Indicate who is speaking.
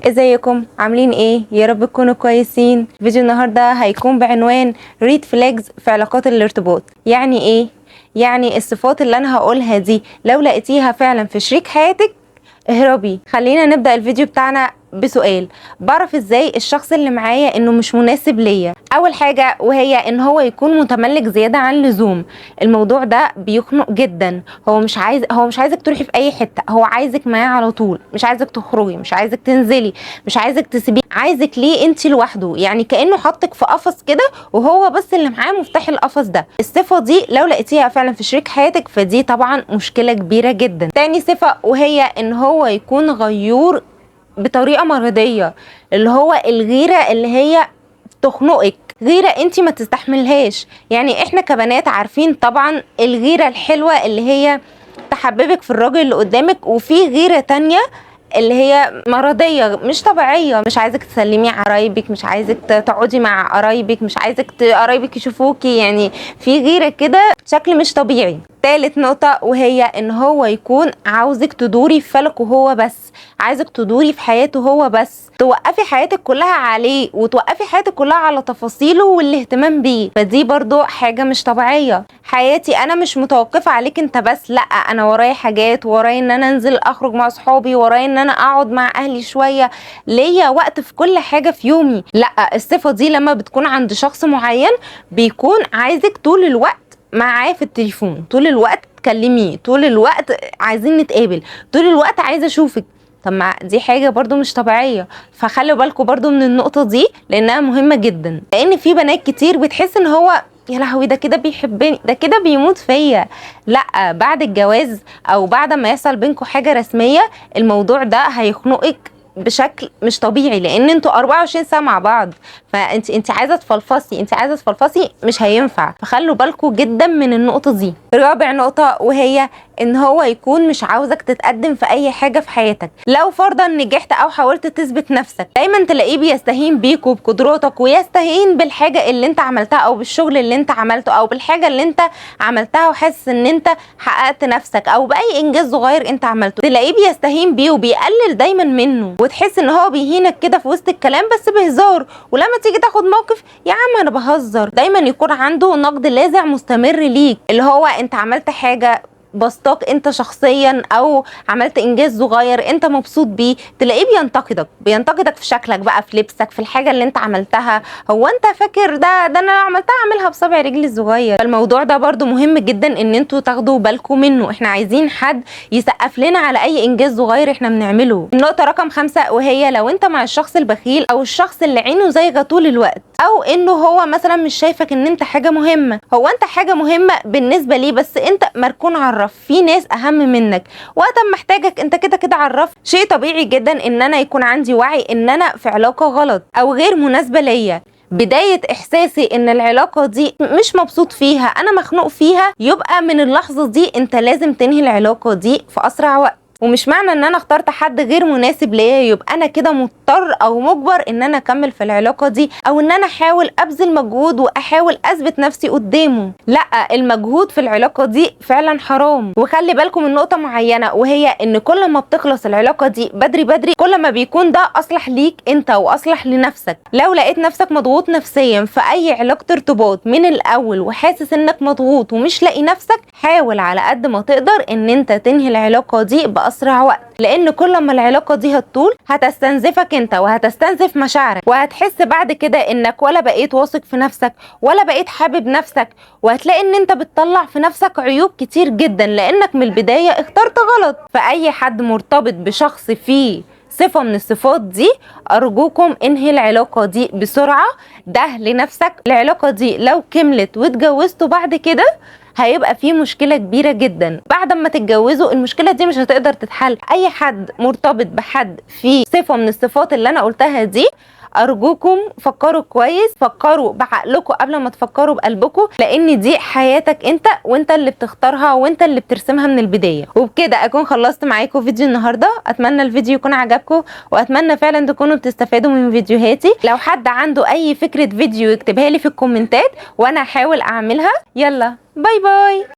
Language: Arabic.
Speaker 1: ازيكم عاملين ايه؟ يا رب تكونوا كويسين. فيديو النهارده هيكون بعنوان ريد فلاجز في علاقات الارتباط. يعني ايه؟ يعني الصفات اللي انا هقولها دي لو لقيتيها فعلا في شريك حياتك اهربي. خلينا نبدأ الفيديو بتاعنا بسؤال: بعرف ازاي الشخص اللي معايا انه مش مناسب ليا؟ اول حاجة وهي ان هو يكون متملك زيادة عن اللزوم. الموضوع ده بيخنق جدا. هو مش عايزك تروحي في اي حتة، هو عايزك معاه على طول، مش عايزك تخرجي، مش عايزك تنزلي، مش عايزك تسيبيه، عايزك ليه انت لوحده. يعني كأنه حطك في قفص كده وهو بس اللي معاه مفتاح القفص ده. الصفة دي لو لقيتيها فعلا في شريك حياتك فدي طبعا مشكلة كبيرة جدا. تاني صفة وهي ان هو يكون غيور بطريقه مرضيه، اللي هو الغيره اللي هي تخنقك، غيره انت ما تستحملهاش. يعني احنا كبنات عارفين طبعا الغيره الحلوه اللي هي تحببك في الراجل اللي قدامك، وفي غيره تانية اللي هي مرضيه مش طبيعيه، مش عايزك تسلمي قرايبك، مش عايزك تقعدي مع قرايبك، مش عايزك قرايبك يشوفوكي. يعني في غيره كده شكل مش طبيعي. تالت نقطة وهي ان هو يكون عاوزك تدوري في فلكه هو بس، عايزك تدوري في حياته هو بس، توقفي حياتك كلها عليه وتوقفي حياتك كلها على تفاصيله والاهتمام بيه. فدي برضو حاجة مش طبيعية. حياتي انا مش متوقفة عليك انت بس، لا، انا ورايا حاجات، ورايا ان انا انزل اخرج مع صحابي، ورايا ان انا اقعد مع اهلي شوية، ليا وقت في كل حاجة في يومي. لا، الصفة دي لما بتكون عند شخص معين بيكون عايزك طول الوقت معاه في التليفون، طول الوقت تكلميه، طول الوقت عايزين نتقابل، طول الوقت عايزه اشوفك. طب ما دي حاجه برضو مش طبيعيه. فخلوا بالكم برضو من النقطه دي لانها مهمه جدا، لان في بنات كتير بتحس ان هو يا لهوي ده كده بيحبني، ده كده بيموت فيا. لا، بعد الجواز او بعد ما يحصل بينكم حاجه رسميه الموضوع ده هيخنقك بشكل مش طبيعي، لان انتوا 24 ساعه مع بعض. فانت عايزه تفلفصي، مش هينفع. فخلوا بالكم جدا من النقطه دي. رابع نقطه وهي ان هو يكون مش عاوزك تتقدم في اي حاجه في حياتك. لو فرضا نجحت او حاولت تثبت نفسك دايما تلاقيه بيستهين بيك وبقدراتك، ويستهين بالحاجه اللي انت عملتها او بالشغل اللي انت عملته او بالحاجه اللي انت عملتها، وحاسس ان انت حققت نفسك، او باي انجاز صغير انت عملته تلاقيه بيستهين بيه وبيقلل دايما منه، وتحس ان هو بيهينك كده في وسط الكلام بس بهزار، ولما تيجي تاخد موقف يا عم انا بهزر. دايما يكون عنده نقد لاذع مستمر ليك، اللي هو انت عملت حاجه بسطاك انت شخصيا او عملت انجاز صغير انت مبسوط بيه، تلاقيه بينتقدك في شكلك بقى، في لبسك، في الحاجه اللي انت عملتها. هو انت فاكر ده انا لو عملتها اعملها بصابع رجلي الصغير؟ فالموضوع ده برضو مهم جدا ان انتوا تاخدوا بالكم منه. احنا عايزين حد يسقف لنا على اي انجاز صغير احنا بنعمله. النقطه رقم 5 وهي لو انت مع الشخص البخيل او الشخص اللي عينه زايغه طول الوقت، او انه هو مثلا مش شايفك ان انت حاجه مهمه. هو انت حاجه مهمه بالنسبه ليه بس انت مركون عرف في ناس اهم منك، وقت ما محتاجك انت كده كده عرف. شيء طبيعي جدا ان انا يكون عندي وعي ان انا في علاقه غلط او غير مناسبه ليا. بداية احساسي ان العلاقة دي مش مبسوط فيها، انا مخنوق فيها، يبقى من اللحظة دي انت لازم تنهي العلاقة دي في اسرع وقت. ومش معنى ان انا اخترت حد غير مناسب ليا يبقى انا كده مضطر او مجبر ان انا اكمل في العلاقه دي، او ان انا احاول ابذل مجهود واحاول اثبت نفسي قدامه. لا، المجهود في العلاقه دي فعلا حرام. وخلي بالكم من نقطه معينه وهي ان كل ما بتخلص العلاقه دي بدري بدري كل ما بيكون ده اصلح ليك انت واصلح لنفسك. لو لقيت نفسك مضغوط نفسيا في اي علاقه ارتباط من الاول وحاسس انك مضغوط ومش لاقي نفسك، حاول على قد ما تقدر ان انت تنهي العلاقه دي باسرع وقت، لان كل ما العلاقه دي هتطول هتستنزفك انت وهتستنزف مشاعرك، وهتحس بعد كده انك ولا بقيت واثق في نفسك ولا بقيت حابب نفسك، وهتلاقي ان انت بتطلع في نفسك عيوب كتير جدا لانك من البدايه اخترت غلط. فاي حد مرتبط بشخص فيه صفة من الصفات دي أرجوكم انهي العلاقة دي بسرعة. ده لنفسك. العلاقة دي لو كملت واتجوزتوا بعد كده هيبقى في مشكلة كبيرة جدا. بعد ما تتجوزوا المشكلة دي مش هتقدر تتحل. أي حد مرتبط بحد فيه صفة من الصفات اللي أنا قلتها دي أرجوكم فكروا كويس، فكروا بعقلكم قبل ما تفكروا بقلبكم، لأن دي حياتك أنت وأنت اللي بتختارها وأنت اللي بترسمها من البداية. وبكده أكون خلصت معاكم فيديو النهاردة. أتمنى الفيديو يكون عجبكم وأتمنى فعلا تكونوا بتستفادوا من فيديوهاتي. لو حد عنده أي فكرة فيديو يكتبها لي في الكومنتات وأنا هحاول أعملها. يلا باي باي.